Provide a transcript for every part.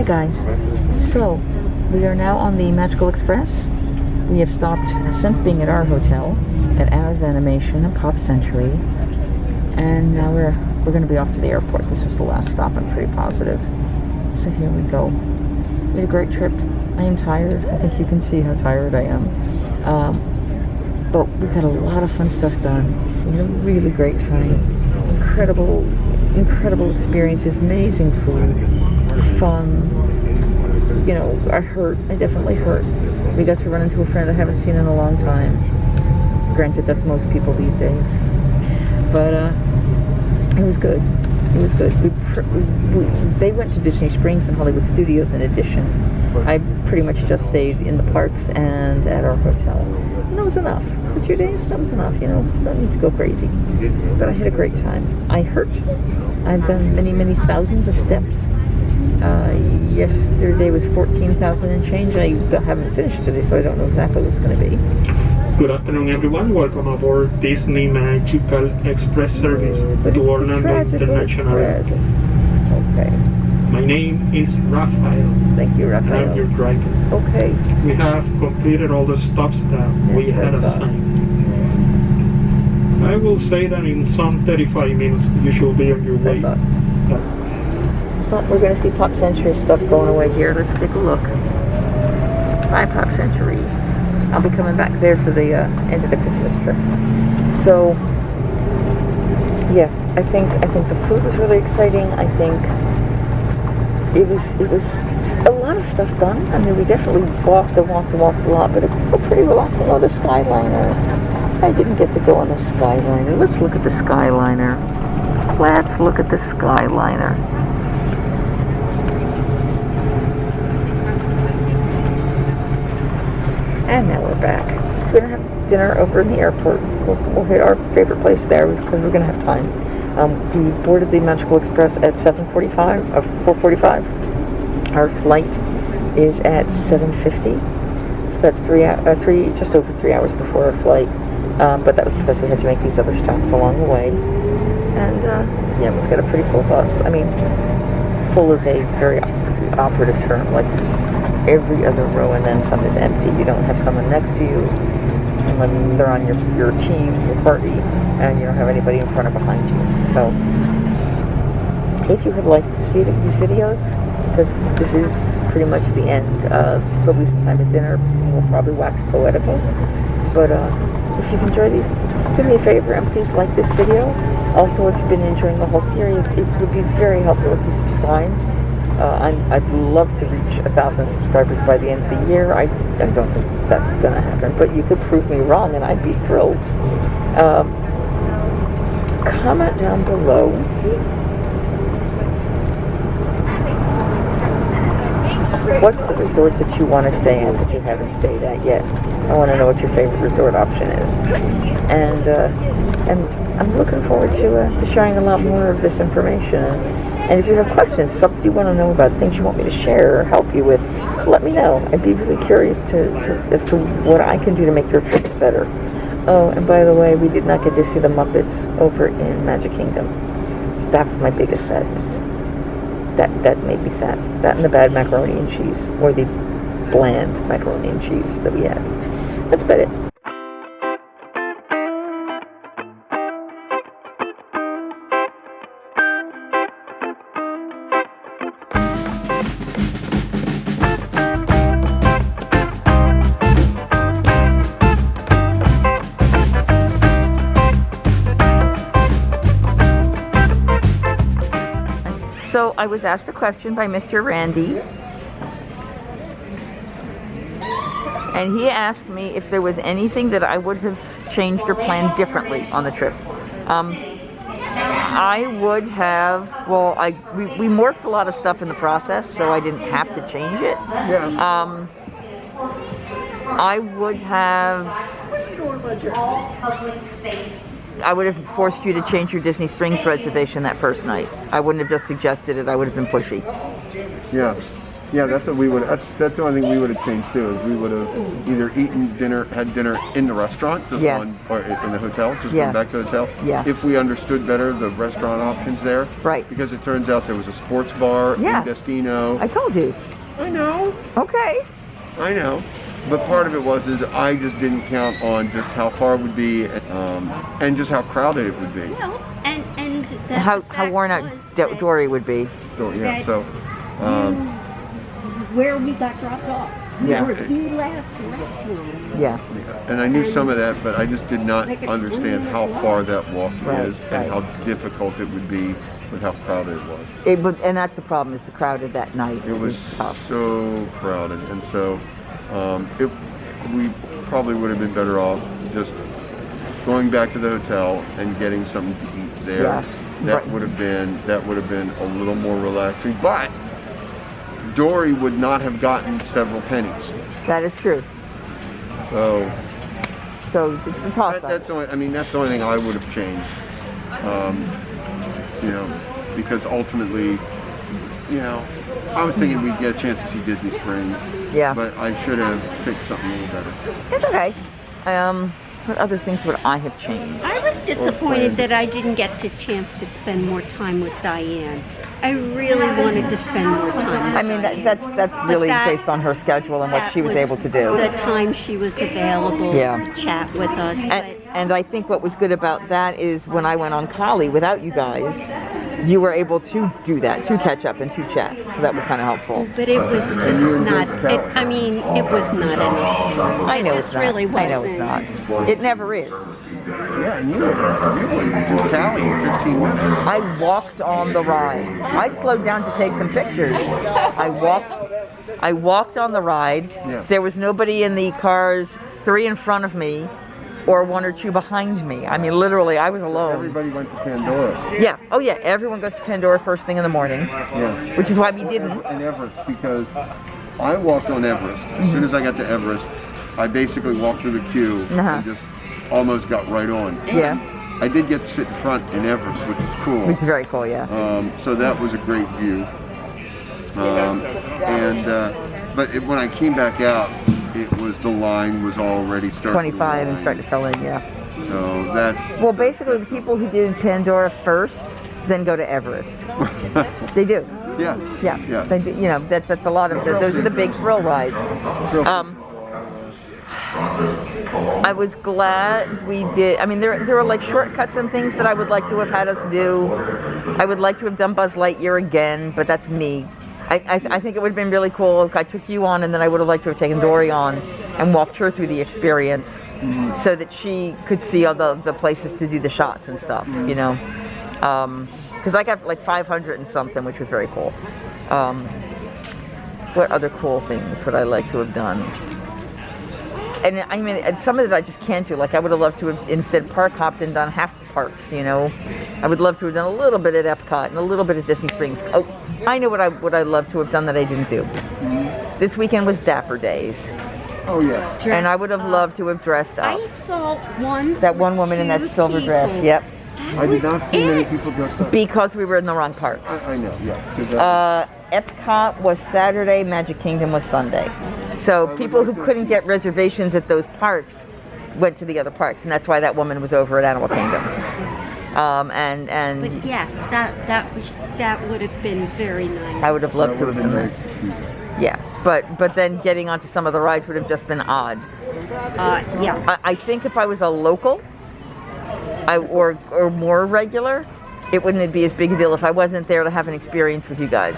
Hi guys, so we are now on the Magical Express. We have stopped since being at our hotel at Art Animation and Pop Century, and now we're going to be off to the airport. This was the last stop, I'm pretty positive. So here we go. We had a great trip. I am tired. I think you can see how tired I am. But we got a lot of fun stuff done. We had a really great time. Incredible experiences, amazing food, fun. You know, I definitely hurt. We got to run into a friend I haven't seen in a long time. Granted, that's most people these days. But it was good. It was good. They went to Disney Springs and Hollywood Studios in addition. I pretty much just stayed in the parks and at our hotel. And that was enough. For 2 days, that was enough, you know. Don't need to go crazy. But I had a great time. I hurt. I've done many thousands of steps. Yesterday was 14,000 and change. I haven't finished today, so I don't know exactly what it's going to be. Good afternoon, everyone. Welcome aboard Disney Magical Express service to Orlando International Airport. Okay. My name is Raphael. Thank you, Raphael. And I'm your driver. Okay. We have completed all the stops that we had assigned. I will say that in some 35 minutes you should be on your way. Well, we're going to see Pop Century stuff going away here. Let's take a look. Bye, Pop Century. I'll be coming back there for the end of the Christmas trip. So, yeah, I think the food was really exciting. I think it was a lot of stuff done. I mean, we definitely walked a lot, but it was still pretty relaxing. Oh, the Skyliner. I didn't get to go on the Skyliner. Let's look at the Skyliner. Let's look at the Skyliner. And now we're back. We're going to have dinner over in the airport. We'll hit our favorite place there because we're going to have time. We boarded the Magical Express at 4:45. Our flight is at 7:50. So that's just over 3 hours before our flight. But that was because we had to make these other stops along the way. And yeah, we've got a pretty full bus. I mean, full is a very operative term. Like, every other row and then some is empty. You don't have someone next to you unless they're on your team, your party, and you don't have anybody in front or behind you. So if you have liked these videos, because this is pretty much the end, there'll be some time at dinner. We'll probably wax poetical. But if you've enjoyed these, do me a favor and please like this video. Also, if you've been enjoying the whole series, it would be very helpful if you subscribed. I'd love to reach 1,000 subscribers by the end of the year. I don't think that's going to happen, but you could prove me wrong and I'd be thrilled. Comment down below what's the resort that you want to stay at that you haven't stayed at yet. I want to know what your favorite resort option is. And I'm looking forward to sharing a lot more of this information. And if you have questions, something you want to know about, things you want me to share or help you with, let me know. I'd be really curious as to what I can do to make your trips better. Oh, and by the way, we did not get to see the Muppets over in Magic Kingdom. That's my biggest sadness. That made me sad. That and the bad macaroni and cheese, or the bland macaroni and cheese that we had. That's about it. So I was asked a question by Mr. Randy, and he asked me if there was anything that I would have changed or planned differently on the trip. I would have, well, we morphed a lot of stuff in the process, so I didn't have to change it. Yeah. I would have forced you to change your Disney Springs reservation that first night. I wouldn't have just suggested it. I would have been pushy. Yeah. Yeah, that's what we would. That's the only thing we would have changed too. Is we would have either had dinner in the restaurant, just or in the hotel, just going back to the hotel. Yeah. If we understood better the restaurant options there. Right. Because it turns out there was a sports bar in Destino. I told you. I know. Okay. I know. But part of it is I just didn't count on just how far it would be, and just how crowded it would be. Well, and how worn out Dory would be. So yeah. So. Where we got dropped off. Yeah. We were the last restaurant. Yeah. And I knew some of that, but I just did not understand how far that walk is and how difficult it would be with how crowded it was. And that's the problem, is the crowded that night. It was tough. So crowded, and so we probably would have been better off just going back to the hotel and getting something to eat there. Yeah. That would have been a little more relaxing, but Dory would not have gotten several pennies. That is true. So it's a toss-up. That's the only thing I would have changed. Because ultimately, I was thinking we'd get a chance to see Disney Springs. Yeah. But I should have picked something a little better. It's okay. What other things would I have changed? I was disappointed that I didn't get the chance to spend more time with Diane. I really wanted to spend more time with Diane. That's really based on her schedule and what she was able to do. The time she was available to chat with us. And I think what was good about that is when I went on Collie without you guys, you were able to do that, to catch up and to chat. So that was kind of helpful. But it was just not, it was not enough time. I know it's not. Really wasn't. I know it's not. It never is. Yeah, and you went to Cali in 15 minutes. I walked on the ride. I slowed down to take some pictures. I walked on the ride. Yeah. There was nobody in the cars, 3 in front of me or 1 or 2 behind me. I mean, literally, I was alone. Everybody went to Pandora. Yeah. Oh, yeah. Everyone goes to Pandora first thing in the morning. Yeah. Which is why we didn't. In Everest, because I walked on Everest. As soon as I got to Everest, I basically walked through the queue and just almost got right on. Yeah. I did get to sit in front in Everest, which is cool. Which is very cool, yeah. So that was a great view. But when I came back out, the line was already starting. 25 and starting to fill in, yeah. So that's. Well, basically, the people who did Pandora first then go to Everest. They do. Yeah. Yeah. Yeah. They do, that's a lot of those are the big thrill rides. I was glad we did. I mean, there are like shortcuts and things that I would like to have had us do. I would like to have done Buzz Lightyear again, but that's me. I think it would have been really cool if I took you on, and then I would have liked to have taken Dory on and walked her through the experience, so that she could see all the places to do the shots and stuff, because I got like 500 and something, which was very cool. What other cool things would I like to have done? And I mean, some of it I just can't do. Like, I would have loved to have instead park hopped and done half the parks, I would love to have done a little bit at Epcot and a little bit at Disney Springs. Oh, I know what I'd love to have done that I didn't do. This weekend was Dapper Days. Oh, yeah. And I would have loved to have dressed up. I saw that one woman in that silver dress. Yep. I did not see many people dressed up. Because we were in the wrong park. I know, yeah. Epcot was Saturday, Magic Kingdom was Sunday. So people who couldn't get reservations at those parks went to the other parks, and that's why that woman was over at Animal Kingdom. But yes, that would have been very nice. I would have loved to have done that. Yeah, but then getting onto some of the rides would have just been odd. Yeah. I think if I was a local, or more regular, it wouldn't be as big a deal if I wasn't there to have an experience with you guys.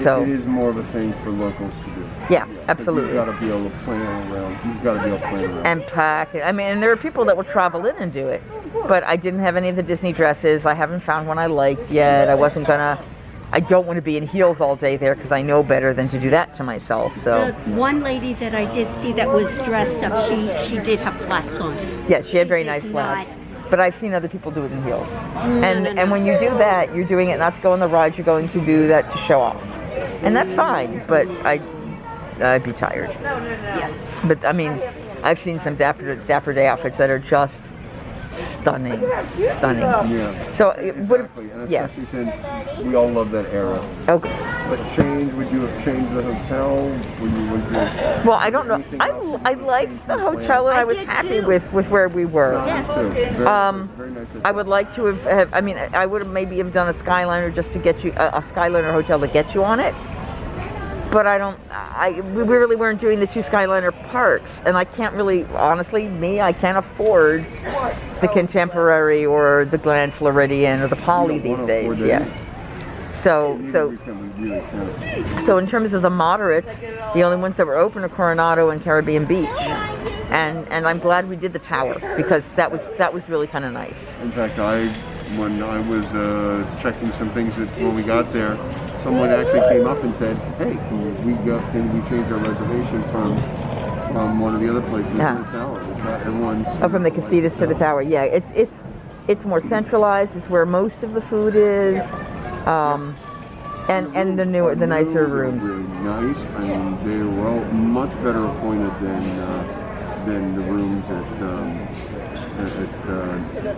So it is more of a thing for locals to do. Yeah, absolutely. You've got to be able to plan around. You've got to be able to plan around. And pack. I mean, and there are people that will travel in and do it. But I didn't have any of the Disney dresses. I haven't found one I liked yet. I don't want to be in heels all day there because I know better than to do that to myself. So the one lady that I did see that was dressed up, she did have flats on. Yeah, she had very nice flats. But I've seen other people do it in heels. And when you do that, you're doing it not to go on the ride, you're going to do that to show off. And that's fine, but I'd be tired. Yeah. But I mean, I've seen some Dapper Day outfits that are just stunning, stunning. Yeah. So it would, Exactly. And yeah. especially since we all love that era. Okay. But would you have changed the hotel? Would you? Well, I don't know. I liked the hotel, and I was happy with where we were. Yes. Very nice hotel. I would like to have. I mean, I would have maybe have done a Skyliner just to get you a Skyliner hotel to get you on it. But we really weren't doing the 2 Skyliner parks, and I can't really, honestly, I can't afford the Contemporary or the Grand Floridian or the Poly these days. Yeah. So in terms of the moderates, the only ones that were open are Coronado and Caribbean Beach, and I'm glad we did the Tower because that was really kind of nice. In fact, when I was checking some things when we got there, someone actually came up and said, "Hey, can we change our reservation from one of the other places in the Tower?" From the Casitas to the Tower. Yeah, it's more centralized. It's where most of the food is. And the nicer rooms. Really nice. I mean, they were all much better appointed than the rooms at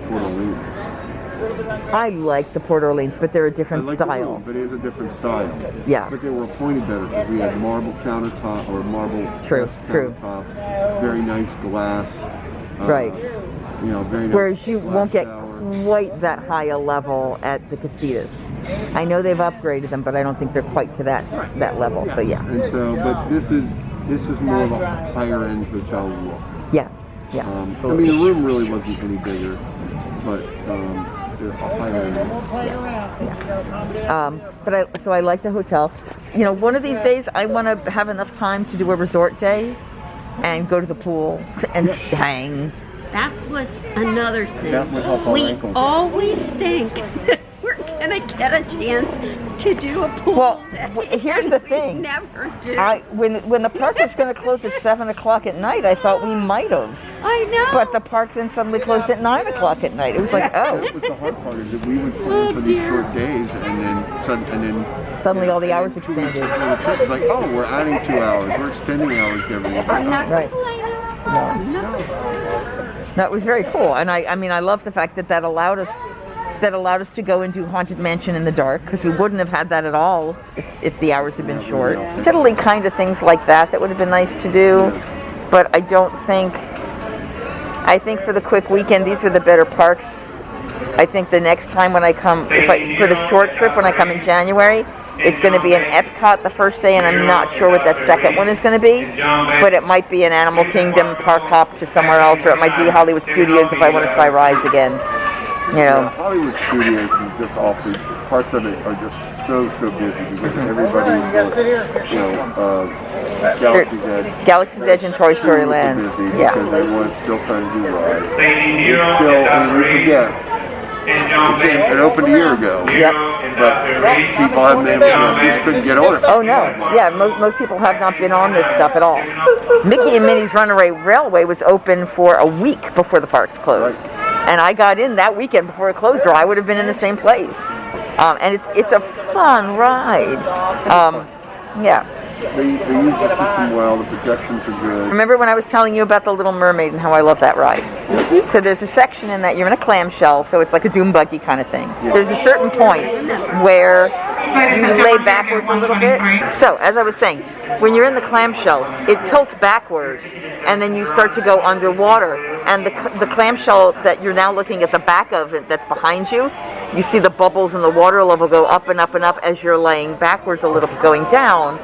Port Orleans. I like the Port Orleans, but they're a different style. But it is a different style. Yeah. But they were appointed better because we had marble countertop or marble countertop, very nice glass. Right. Very nice. Whereas you won't get shower. quite that high a level at the Casitas. I know they've upgraded them, but I don't think they're quite to that level. So yeah. And so, but this is more of a higher end hotel look. Yeah. I mean, the room really wasn't any bigger, but a higher end. Yeah. So I like the hotel. One of these days I want to have enough time to do a resort day, and go to the pool and hang. That was another thing. That would help our We ankles. always think we're gonna get a chance to do a pool Well, day. here's the We thing. never do. When the park was going to close at 7 o'clock at night, I thought we might have. I know. But the park then suddenly closed at 9 o'clock at night. It was like, oh. That was the hard part, is that we would plan for these short days, and then Suddenly all the hours expanded. It's like, oh, we're adding 2 hours, we're extending hours to everything. I'm not Right. complaining. No. That was very cool, and I mean I love the fact that allowed us to go and do Haunted Mansion in the dark, because we wouldn't have had that at all if the hours had been short. Fiddly kind of things like that would have been nice to do, but I think for the quick weekend these were the better parks. I think the next time when I come, for the short trip when I come in January, it's going to be an Epcot the first day, and I'm not sure what that second one is going to be, but it might be an Animal Kingdom park hop to somewhere else, or it might be Hollywood Studios if I want to try Rise again. Hollywood Studios is just awfully, parts of it are just so busy because everybody, Galaxy's Edge and Toy Story Land. Yeah. Because everyone's still trying to do Rise. It's still, we forget. It opened a year ago. Yep. But people haven't been able to, couldn't get on it. Oh no, yeah, most people have not been on this stuff at all. Mickey and Minnie's Runaway Railway was open for a week before the parks closed. Right. And I got in that weekend before it closed, or I would have been in the same place. And it's a fun ride. Yeah. They use the system well, the projections are good. Remember when I was telling you about the Little Mermaid and how I love that ride? So there's a section in that, you're in a clamshell, so it's like a doom buggy kind of thing. Yeah. There's a certain point where you lay backwards a little bit. So, as I was saying, when you're in the clamshell, it tilts backwards, and then you start to go underwater. And the clamshell that you're now looking at the back of it that's behind you, you see the bubbles and the water level go up and up and up as you're laying backwards a little bit going down.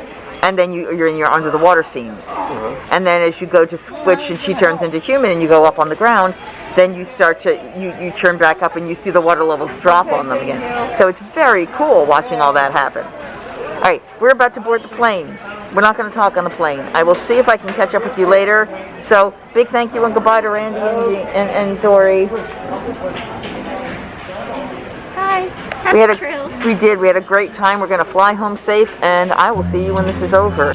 And then you're in your under the water scenes. And then as you go to switch and she turns into human and you go up on the ground, then you start to, you turn back up and you see the water levels drop on them again. So it's very cool watching all that happen. All right, we're about to board the plane. We're not going to talk on the plane. I will see if I can catch up with you later. So big thank you and goodbye to Randy and Dory. Hi. Happy trails. We did. We had a great time. We're going to fly home safe, and I will see you when this is over.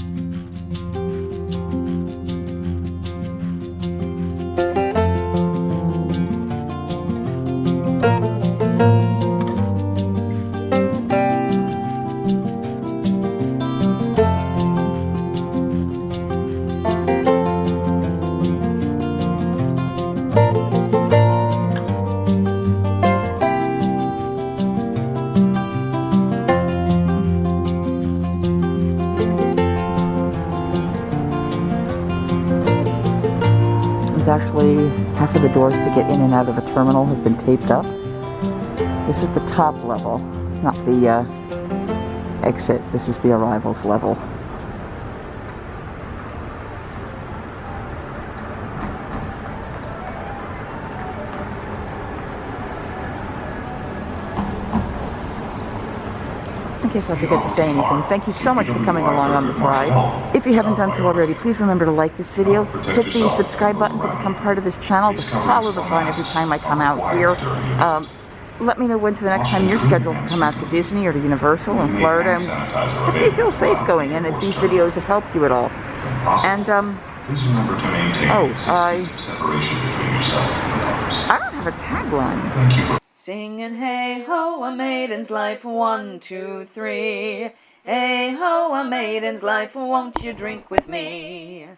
half of the doors to get in and out of the terminal have been taped up. This is the top level, not the exit. This is the arrivals level. In case I forget to say anything, thank you so much for coming along on this ride. If you haven't done so already, please remember to like this video, hit the subscribe button to become part of this channel, to follow the fun every time I come out here. Let me know when's the next time you're scheduled to come out to Disney or to Universal in Florida, and if you feel safe going, and if these videos have helped you at all. And, I don't have a tagline. Singing hey ho, a maiden's life, 1, 2, 3. Hey ho, a maiden's life, won't you drink with me?